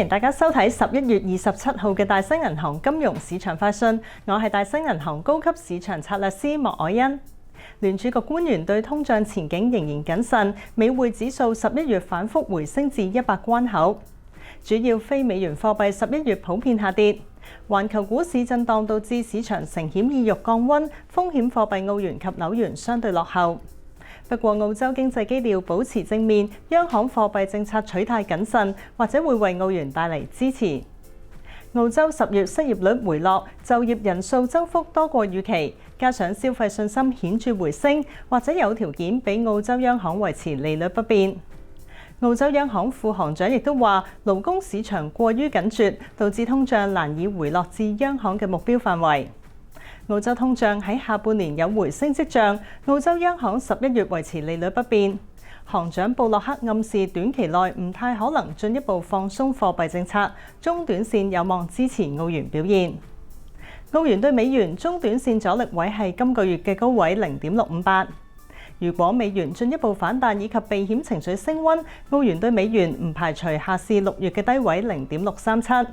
迎大家收睇11月27號嘅大新銀行金融市場快訊，我係大新銀行高級市場策略師莫凱欣。聯儲局官員對通脹前景仍然謹慎，美匯指數11月反覆回升至100關口。主要非美元貨幣11月普遍下跌，環球股市震盪導致市場承險意欲降溫，風險貨幣澳元及紐元相對落後。不過澳洲經濟基調保持正面，央行貨幣政策取態謹慎，或者會為澳元帶嚟支持。澳洲10月失業率回落，就業人數增幅多過預期，加上消費信心顯著回升，或者有條件俾澳洲央行維持利率不變。澳洲央行副行長亦都話，勞工市場過於緊絀，導致通脹難以回落至央行嘅目標範圍。澳洲通脹喺下半年有回升跡象，澳洲央行11月維持利率不變。行長布洛克暗示短期內唔太可能進一步放鬆貨幣政策，中短線有望支持澳元表現。澳元對美元中短線阻力位係今個月嘅高位0.658。如果美元進一步反彈以及避險情緒升溫，澳元對美元唔排除下試6月嘅低位0.637。